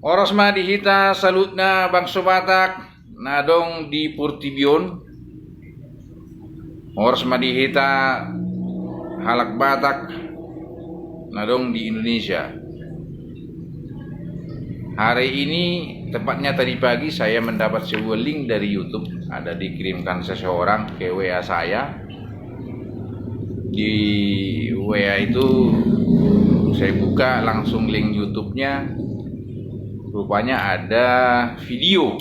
Oras madihita salutna bangso Batak nadong di Purtibion. Oras madihita halak Batak nadong di Indonesia. Hari ini tepatnya tadi pagi saya mendapat sebuah link dari YouTube, ada dikirimkan seseorang ke WA saya. Di WA itu saya buka langsung link YouTube-nya. Rupanya ada video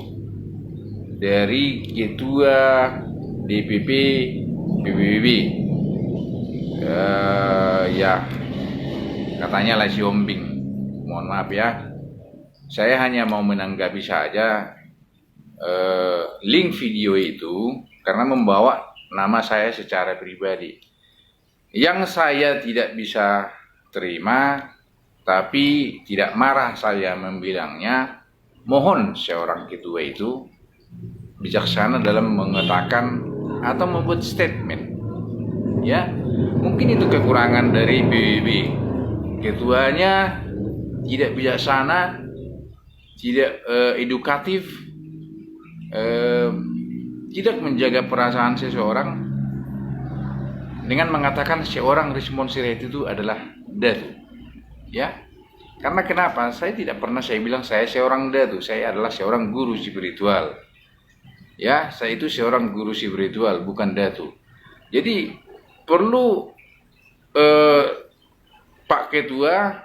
dari Ketua DPP PBB. Ya, katanya lah siombing. Mohon maaf ya. Saya hanya mau menanggapi saja link video itu karena membawa nama saya secara pribadi. Yang saya tidak bisa terima, tapi tidak marah saya membilangnya, mohon seorang ketua itu bijaksana dalam mengatakan atau membuat statement. Ya, mungkin itu kekurangan dari PBB. Ketuanya tidak bijaksana, tidak edukatif, tidak menjaga perasaan seseorang dengan mengatakan seorang Rismond Sirait itu adalah datu. Ya, karena kenapa? Saya tidak pernah saya bilang saya seorang datu, saya adalah seorang guru spiritual. Ya, saya itu seorang guru spiritual, bukan datu. Jadi perlu Pak Ketua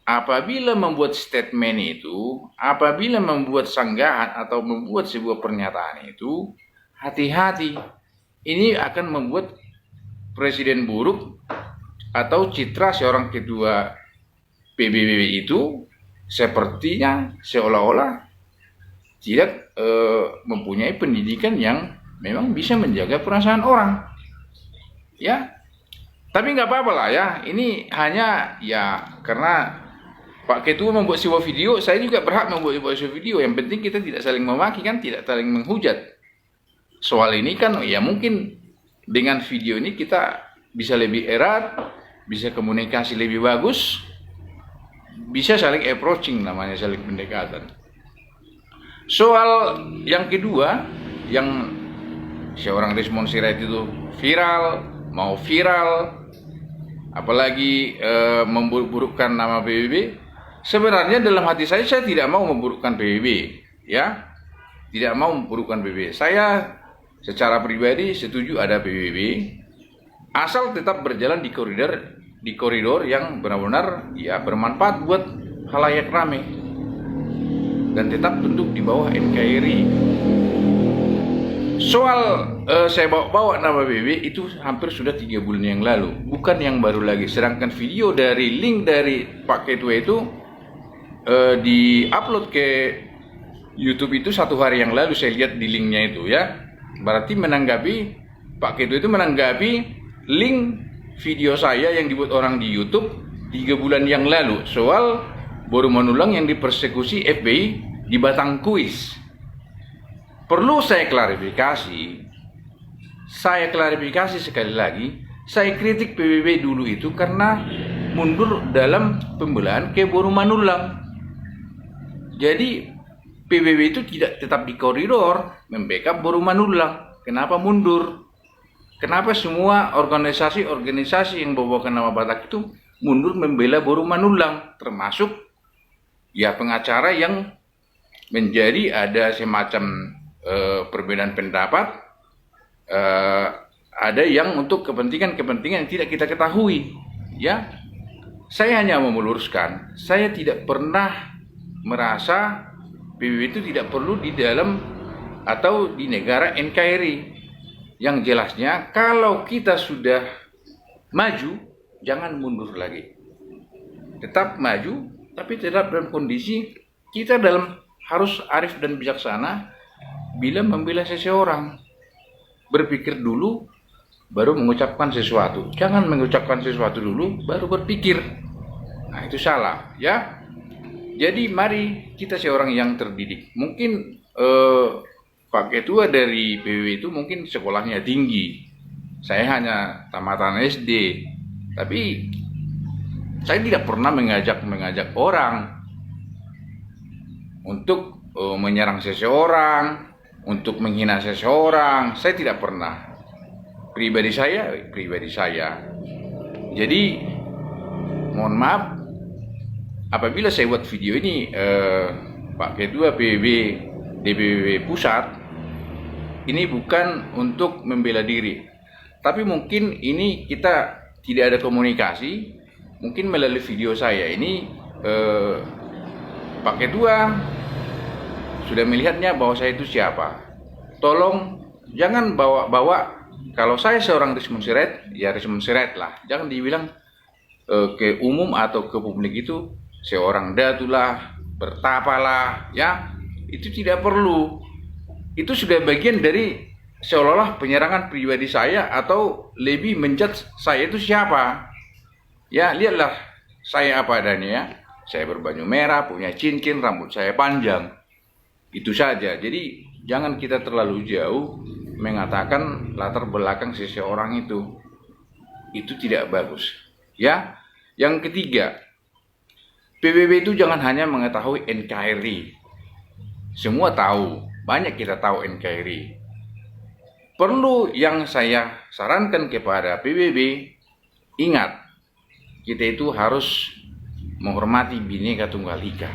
apabila membuat statement itu, apabila membuat sanggahan atau membuat sebuah pernyataan itu, hati-hati. Ini akan membuat presiden buruk atau citra seorang ketua PBB itu sepertinya seolah-olah tidak mempunyai pendidikan yang memang bisa menjaga perasaan orang. Ya, tapi nggak apa-apa lah ya. Ini hanya ya karena Pak Ketua membuat sebuah video, saya juga berhak membuat sebuah video. Yang penting kita tidak saling memaki kan, tidak saling menghujat. Soal ini kan ya mungkin dengan video ini kita bisa lebih erat, bisa komunikasi lebih bagus, bisa saling approaching, namanya saling pendekatan. Soal yang kedua, yang seorang Rismond Sirait itu viral, mau viral, apalagi memburuk-burukkan nama PBB. Sebenarnya dalam hati saya tidak mau memburukkan PBB, ya, tidak mau memburukkan PBB. Saya secara pribadi setuju ada PBB, asal tetap berjalan di koridor yang benar-benar ya bermanfaat buat khalayak rame dan tetap duduk di bawah NKRI. Soal saya bawa nama PBB itu hampir sudah 3 bulan yang lalu, bukan yang baru lagi. Sedangkan video dari link dari Pak Ketua itu di-upload ke YouTube itu 1 hari yang lalu, saya lihat di linknya itu ya. Berarti menanggapi Pak Ketua itu menanggapi link video saya yang dibuat orang di YouTube 3 bulan yang lalu soal Boru Manulang yang dipersekusi FBI di Batangkuis. Perlu saya klarifikasi sekali lagi. Saya kritik PBB dulu itu karena mundur dalam pembelaan ke Boru Manulang. Jadi PBB itu tidak tetap di koridor membackup Boru Manulang. Kenapa mundur? Kenapa semua organisasi yang membawakan nama Batak itu mundur membela Boru Manulang, termasuk ya pengacara yang menjadi ada semacam perbedaan pendapat, ada yang untuk kepentingan yang tidak kita ketahui. Ya, saya hanya mau meluruskan, saya tidak pernah merasa PBB itu tidak perlu di dalam atau di negara NKRI. Yang jelasnya kalau kita sudah maju, jangan mundur lagi. Tetap maju, tapi tetap dalam kondisi kita harus arif dan bijaksana bila membela seseorang. Berpikir dulu, baru mengucapkan sesuatu. Jangan mengucapkan sesuatu dulu, baru berpikir. Nah, itu salah, ya. Jadi mari kita seorang yang terdidik. Mungkin Pak Ketua dari PBB itu mungkin sekolahnya tinggi. Saya hanya tamatan SD. Tapi saya tidak pernah mengajak orang. untuk menyerang seseorang, untuk menghina seseorang. Saya tidak pernah. Pribadi saya. Jadi mohon maaf apabila saya buat video ini, Pak Ketua PBB DPP Pusat, ini bukan untuk membela diri, tapi mungkin ini kita tidak ada komunikasi. Mungkin melalui video saya ini Pak Ketua sudah melihatnya bahwa saya itu siapa. Tolong jangan bawa kalau saya seorang Rismond Sirait, ya Rismond Sirait lah. Jangan dibilang ke umum atau ke publik itu seorang datulah, bertapalah, ya. Itu tidak perlu. Itu sudah bagian dari seolah-olah penyerangan pribadi saya atau lebih menjudge saya itu siapa. Ya, lihatlah saya apa adanya ya. Saya berbaju merah, punya cincin, rambut saya panjang. Itu saja. Jadi jangan kita terlalu jauh mengatakan latar belakang seseorang itu. Itu tidak bagus. Ya. Yang ketiga, PBB itu jangan hanya mengetahui NKRI. Semua tahu, banyak kita tahu NKRI. Perlu yang saya sarankan kepada PBB, ingat, kita itu harus menghormati Bhinneka Tunggal Ika.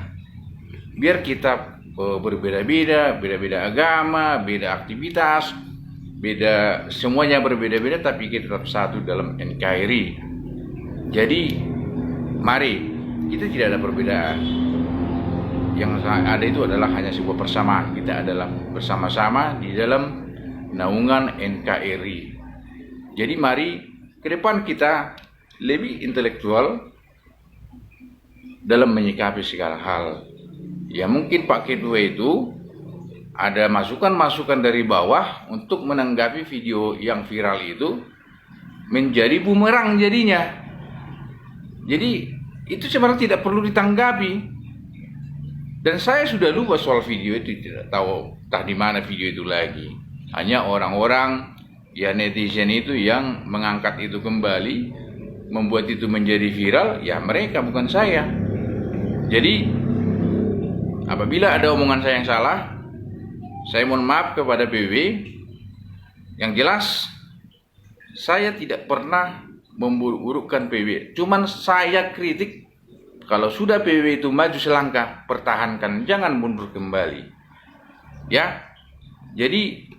Biar kita berbeda-beda, beda-beda agama, beda aktivitas, beda semuanya berbeda-beda, tapi kita tetap satu dalam NKRI. Jadi, mari kita tidak ada perbedaan. Yang ada itu adalah hanya sebuah persamaan. Kita adalah bersama-sama di dalam naungan NKRI. Jadi mari ke depan kita lebih intelektual dalam menyikapi segala hal. Ya mungkin Pak Ketua itu ada masukan-masukan dari bawah untuk menanggapi video yang viral itu menjadi bumerang jadinya. Jadi itu sebenarnya tidak perlu ditanggapi. Dan saya sudah lupa soal video itu, tidak tahu entah di mana video itu lagi. Hanya orang-orang ya netizen itu yang mengangkat itu kembali, membuat itu menjadi viral, ya mereka bukan saya. Jadi apabila ada omongan saya yang salah, saya mohon maaf kepada PBB. Yang jelas saya tidak pernah memburuk-burukkan PBB. Cuman saya kritik kalau sudah PBB itu maju selangkah, pertahankan, jangan mundur kembali. Ya. Jadi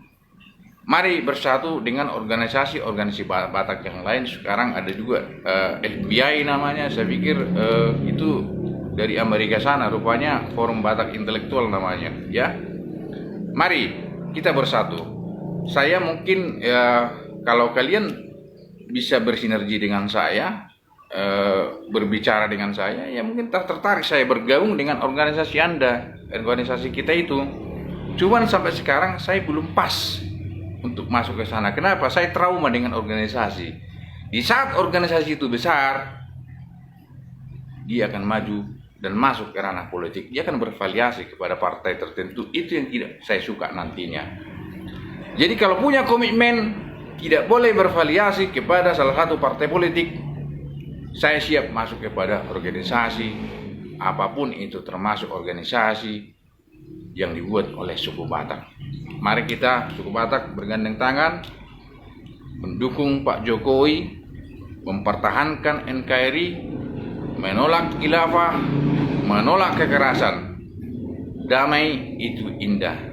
mari bersatu dengan organisasi Batak yang lain. Sekarang ada juga FBI namanya, saya pikir itu dari Amerika sana, rupanya Forum Batak Intelektual namanya, ya. Mari kita bersatu. Saya mungkin kalau kalian bisa bersinergi dengan saya, berbicara dengan saya, ya mungkin tertarik saya bergabung dengan organisasi Anda, organisasi kita itu. Cuman sampai sekarang saya belum pas untuk masuk ke sana. Kenapa? Saya trauma dengan organisasi. Di saat organisasi itu besar, dia akan maju dan masuk ke ranah politik. Dia akan bervariasi kepada partai tertentu. Itu yang tidak saya suka nantinya. Jadi kalau punya komitmen, tidak boleh bervariasi kepada salah satu partai politik. Saya siap masuk kepada organisasi apapun itu, termasuk organisasi yang dibuat oleh suku Batak. Mari kita suku Batak bergandeng tangan mendukung Pak Jokowi, mempertahankan NKRI, menolak khilafah, menolak kekerasan. Damai itu indah.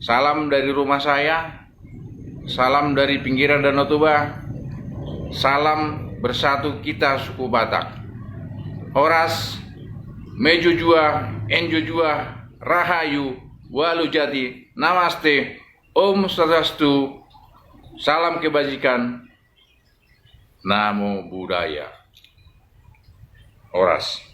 Salam dari rumah saya, salam dari pinggiran Danau Toba, salam bersatu kita suku Batak. Horas, Mejujua, Enjujua, Rahayu, Walujati, Namaste, Om Swastiastu, salam kebajikan, Namo Buddhaya. Horas.